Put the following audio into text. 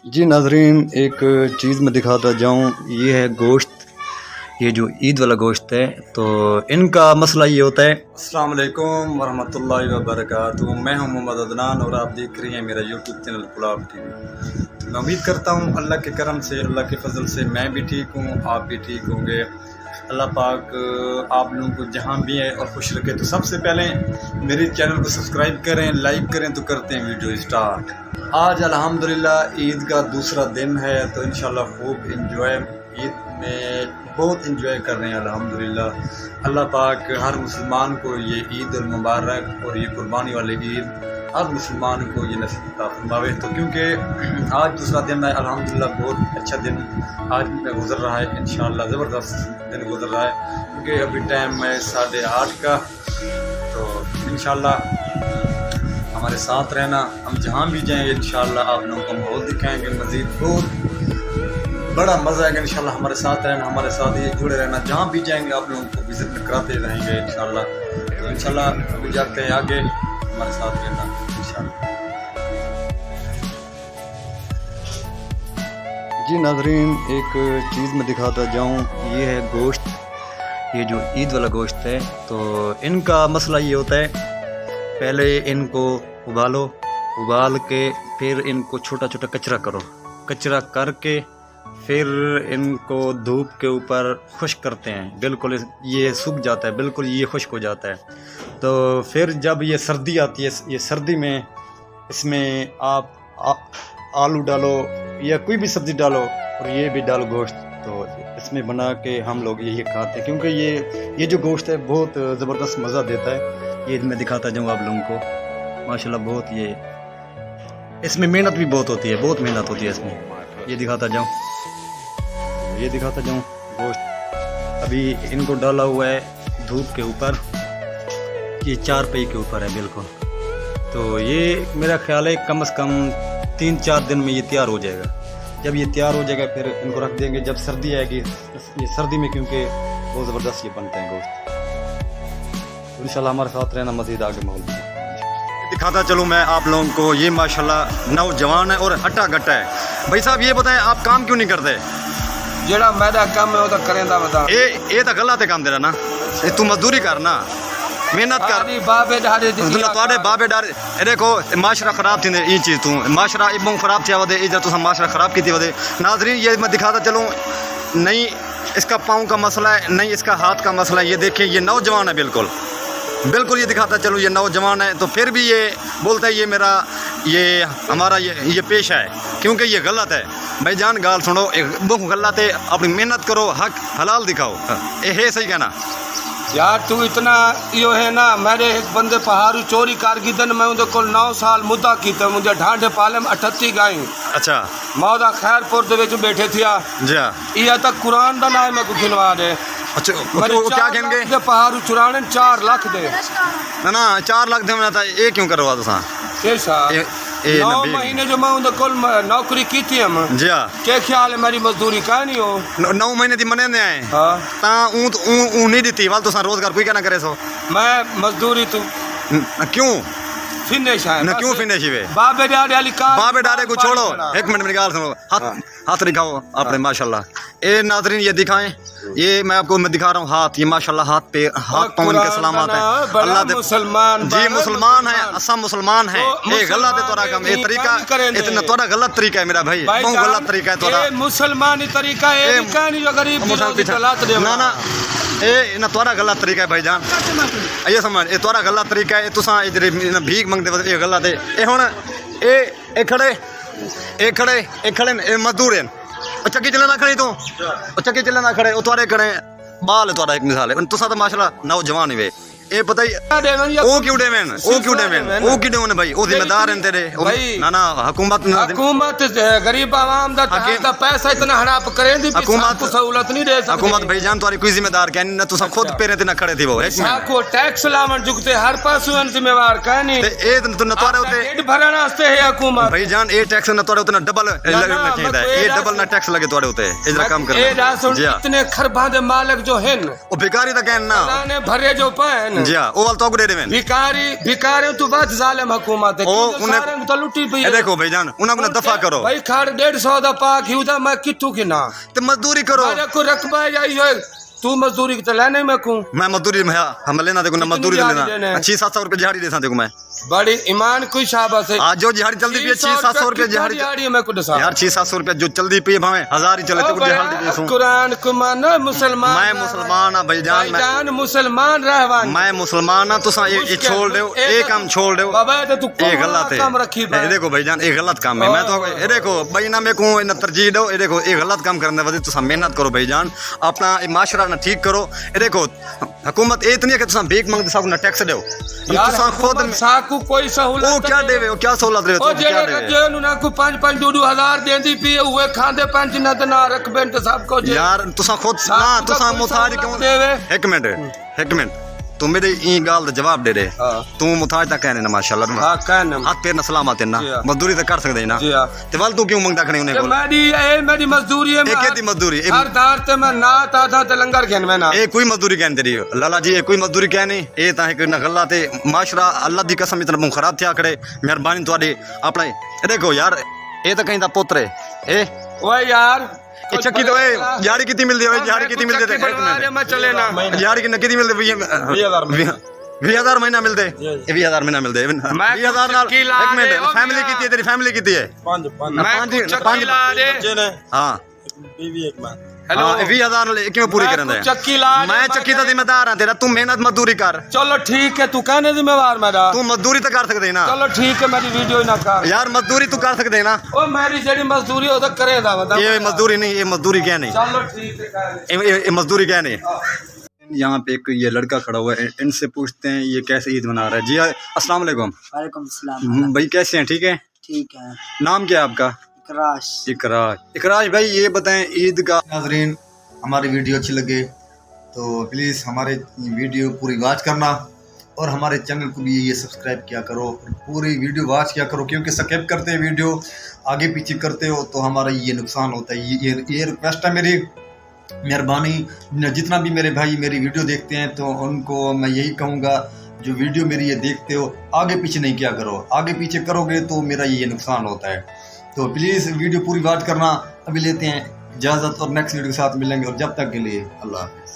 जी नाजरीन, एक चीज़ मैं दिखाता जाऊँ। ये है गोश्त, ये जो ईद वाला गोश्त है। तो इनका मसला ये होता है। अस्सलाम वालेकुम वरहमतुल्लाहि वबरकातुहू। मैं हूँ मोहम्मद अदनान और आप देख रहे हैं मेरा यूट्यूब चैनल पुलाव टीवी। तो मैं उम्मीद करता हूँ अल्लाह के करम से, अल्लाह के फजल से मैं भी ठीक हूँ, आप भी ठीक होंगे। अल्लाह पाक आप लोगों को जहाँ भी है और खुश रखे। तो सबसे पहले मेरे चैनल को सब्सक्राइब करें, लाइक करें। तो करते हैं वीडियो स्टार्ट। आज अल्हम्दुलिल्लाह ईद का दूसरा दिन है, तो इंशाल्लाह खूब इंजॉय, ईद में बहुत इंजॉय कर रहे हैं अल्हम्दुलिल्लाह। अल्लाह पाक हर मुसलमान को ये ईद उल मुबारक और ये कुर्बानी वाली ईद हर मुसलमान को ये नसीब फरमावे। तो क्योंकि आज दूसरा दिन है अल्हम्दुलिल्लाह, बहुत अच्छा दिन आज में गुजर रहा है। इंशाल्लाह ज़बरदस्त दिन गुजर रहा है, क्योंकि अभी टाइम है 8:30 का। तो इंशाल्लाह हमारे साथ रहना, हम जहाँ भी जाएंगे इंशाल्लाह आप लोगों को माहौल दिखाएंगे। मज़ीद बहुत बड़ा मज़ा आएगा इंशाल्लाह। हमारे साथ रहना, हमारे साथ ये जुड़े रहना। जहाँ भी जाएंगे आप लोगों को विज़िट में कराते रहेंगे इंशाल्लाह। तो इंशाल्लाह अभी जाते हैं आगे, हमारे साथ रहना इंशाल्लाह। जी नाजरीन, एक चीज़ मैं दिखाता जाऊँ। ये है गोश्त, ये जो ईद वाला गोश्त है। तो इनका मसला ये होता है, पहले इनको उबालो, उबाल के फिर इनको छोटा छोटा कचरा करो, कचरा करके फिर इनको धूप के ऊपर खुश्क करते हैं। बिल्कुल ये सूख जाता है, बिल्कुल ये खुश्क हो जाता है। तो फिर जब ये सर्दी आती है, ये सर्दी में इसमें आप आलू डालो या कोई भी सब्ज़ी डालो और ये भी डालो गोश्त। तो इसमें बना के हम लोग यही खाते हैं, क्योंकि ये जो गोश्त है बहुत ज़बरदस्त मज़ा देता है। ये मैं दिखाता जाऊँ आप लोगों को, माशाल्लाह बहुत ये इसमें मेहनत भी बहुत होती है, बहुत मेहनत होती है इसमें। ये दिखाता जाऊँ, ये दिखाता जाऊँ गोश्त। अभी इनको डाला हुआ है धूप के ऊपर, ये 4 पे के ऊपर है बिल्कुल। तो ये मेरा ख्याल है कम से कम 3-4 दिन में ये तैयार हो जाएगा। जब ये तैयार हो जाएगा फिर इनको रख देंगे। जब सर्दी आएगी, ये सर्दी में क्योंकि बहुत ज़बरदस्त ये बनते हैं गोश्त। इंशाल्लाह हमारे साथ रहना, मज़ीद आगे माहौल दिखाता चलूँ मैं आप लोगों को। ये माशाल्लाह नौजवान है और हट्टा गट्टा है। भाई साहब ये बताएं, आप काम क्यों नहीं करते? जेड़ा मेरा काम है वो तो करेंदा बता। ये तो गलत है काम तेरा ना, तू मजदूरी करना, मेहनत कर। बाबे डारे तुहाडे बाबे डारे देखो माशरा खराब थी ये चीज़, तू माशरा इबों खराब थिया वदे, इधर तुम माशरा खराब की वदे। नाजरीन ये मैं दिखाता चलूँ, नहीं इसका पाँव का मसला है, नहीं इसका हाथ का मसला है। ये देखें ये नौजवान है, बिल्कुल बिल्कुल ये दिखाता चलूँ ये नौजवान है। तो फिर भी ये बोलता है ये मेरा ये हमारा ये पेशा है, क्योंकि ये गलत है। भाई जान गाल सुनो, बहुत गलत है। अपनी मेहनत करो, हक हलाल दिखाओ, ये है सही कहना यार। तू इतना यो है ना, मेरे एक बंदे पहाड़ू चोरी कारगिदन में उनके को 9 साल मुद्दा कीता, मुझे ढांढे पाले में 38 गाय। अच्छा मौदा खैरपुर दे विच बैठे थिया जी हाँ। ये तक कुरान दा नाम मैं को गिनवा दे। अच्छा वो क्या कहेंगे? पहाड़ू चुराने 4 लाख दे ना 4 लाख दे था। ये क्यों करवा दो? 9 महीने जो मैं उनके नौकरी की थी हम जी हाँ। क्या ख्याल है मेरी मजदूरी का नहीं हो? 9 महीने दी मने आए नहीं दी वाल। तो रोजगार कोई क्या ना करे सो मैं मजदूरी तू क्यों फिनिश है ना? क्यों फिनिश वे बाबे डारे वाली का बाबे डारे को छोड़ो, एक मिनट मेरी गाल सुनो। हाथ दिखाओ अपने माशाल्लाह। ये नाजरीन ये दिखाएं, ये मैं आपको मैं दिखा रहा हूँ हाथ। ये माशाल्लाह हाथ पे हाथ पाँव इनके सलामत है। अल्लाह दे मुसलमान जी मुसलमान है, असम मुसलमान है। ये गलत है तोरा काम, ये तरीका इतना तोरा गलत तरीका है मेरा भाई, बहुत गलत तरीका है तोरा। मुसलमानी तरीका है जो गरीब ना ना ये ना तोरा गलत तरीका है भाईजान। ये समझ, ये तोरा गलत तरीका है। तुसा इधर भीख मंगते वक्त ये गलत है। ये हुण ए खड़े मजदूर हैं। चक्की चलना खड़े तू, चक्की चलना खड़े तुआरे खड़े बाल है तुआरा एक मिसाल है। तुसा तो माशाल्लाह नौजवान ही वे। ये पता ही ओ क्यों देवेन भाई, ओ जिम्मेदार हैं तेरे ना ना। हुकूमत गरीब आवाम दा पैसा इतना हड़प करें दी, हुकूमत सहूलत नहीं दे सकती। हुकूमत भाईजान तुम्हारी कोई जिम्मेदार क्या नहीं, तुसा खुद पेरे ते ना खड़े थी वो को टैक्स लावन जुगते हर पासों जिम्मेवार कहनी ते ए तो न तोरे होते पेट भरन वास्ते है हुकूमत भाईजान। ए टैक्स न तोरे होते ना डबल लगना चाहिए, ये डबल ना टैक्स लगे तोरे होते इधर काम कर। इतने खरबा दे मालिक जो हैं ओ भिखारी दा कहना ने भरे जो पैन जी हाँ वो वाल तो दे देवें भिकारी तू बात जालिम हुकूमत है ओ, तू उन्हें- सारंग तो लुटी पई ए देखो भाईजान उन्हें को दफा करो भाई खाड़ 150 दा पाक हिउदा मैं किथू की ना तो मजदूरी करो मेरे को रकबा जाई है तू मजदूरी तो लेने में को मैं मजदूरी में हम लेना देखो ना कितनी मजदूरी दिहाड़ी लेना देना है? 600-700 रुपए दिहाड़ी देता देखो मैं बड़ी ईमान कोई शाबाश है आज जो दिहाड़ी चलती पी 600-700 रुपए दिहाड़ी दिहाड़ी में को दसा यार 600-700 रुपए जो चलती पी भावे 1000 ही चले तो दिहाड़ी दे दूं कुरान को मानो मुसलमान मैं मुसलमान हां भाईजान भाईजान मुसलमान रहवान मैं मुसलमान हां तुसा ये छोड़ दो ये काम छोड़ दो बाबा तो तू ये गलत है काम रखी ये देखो भाईजान ये गलत काम है मैं तो ये देखो भाई ना मैं को इन तरजीह दो ये देखो ये गलत काम करने वाले तुसा मेहनत करो भाईजान अपना माशरा ना ठीक करो ये देखो हुकूमत इतनी है कि तुसा भीख मंगते सब ना टैक्स दो तुसा खुद साकू कोई सहूलत वो क्या देवे वो क्या सहूलत देवे ओ तुम क्या जेड़े देवे जे नु ना को 5-5 2 हजार देंदी पी हुए खांदे पेंशन ना ना रखबे तो सब को यार तुसा खुद ना तुसा मुताज क्यों देवे एक मिनट तू मेरे ई गाल दा जवाब दे दे तू मुताज ता कहने ना माशाल्लाह हां कहना हाथ पैर ना सलामत है ना मजदूरी तो कर सकदे ना जी हां ते वाल तू क्यों मंगदा खने उन्हें को मेरी मजदूरी है एक केदी मजदूरी हर दार ते मैं ना ता ते लंगर घेन में ना ए कोई मजदूरी कहने तेरी लाला जी ए कोई मजदूरी कहने ए ता है ना गल्ला ते माशरा अल्लाह दी कसम इतना मुंह खराब थिया करे मेहरबानी ਤੁਹਾਡੀ अपना देखो यार ए तो कहीं दा पुत्र है ए ओए यार ए चक्की तो ए यारी कितनी मिलदी है यारी कितनी मिलदी है एक मिनट मैं चले ना यार की कितनी मिलदी 20000 महीना मिलते 20000 महीना मिलते 20000 नाल एक मिनट फैमिली कितनी है तेरी फैमिली कितनी है मैं चक्की ला दे हां बीवी एक मां हेलो 20000 नाल क्यों पूरी करंदा है चक्की ला मैं चक्की दा जिम्मेदार हां तेरा तू मेहनत मजदूरी कर चलो ठीक है तू कहने जिम्मेवार मेरा तू मजदूरी तो कर सकदे ना चलो ठीक है मेरी वीडियो ना कर यार मजदूरी तू कर सकदे ना ओ मेरी जेडी मजदूरी हो तो करे दा बता ये मजदूरी नहीं ये मजदूरी क्या नहीं चलो ठीक है ये मजदूरी क्या नहीं यहाँ पे एक ये लड़का खड़ा हुआ है इनसे पूछते हैं ये कैसे ईद मना रहा है जी अस्सलाम वालेकुम वालेकुम सलाम भाई कैसे हैं ठीक है ठीक है नाम क्या है आपका इकराश इकराश भाई ये बताएं ईद का नाज़रीन हमारी वीडियो अच्छी लगे तो प्लीज़ हमारे वीडियो पूरी वॉच करना और हमारे चैनल को भी ये सब्सक्राइब किया करो पूरी वीडियो वॉच किया करो क्योंकि स्किप करते हैं वीडियो आगे पीछे करते हो तो हमारा ये नुकसान होता है ये रिक्वेस्ट है मेरी मेहरबानी जितना भी मेरे भाई मेरी वीडियो देखते हैं तो उनको मैं यही कहूँगा जो वीडियो मेरी ये देखते हो आगे पीछे नहीं किया करो आगे पीछे करोगे तो मेरा ये नुकसान होता है तो प्लीज़ वीडियो पूरी वॉच करना अभी लेते हैं इजाज़त और नेक्स्ट वीडियो के साथ मिलेंगे और जब तक के लिए अल्लाह हाफ़िज़।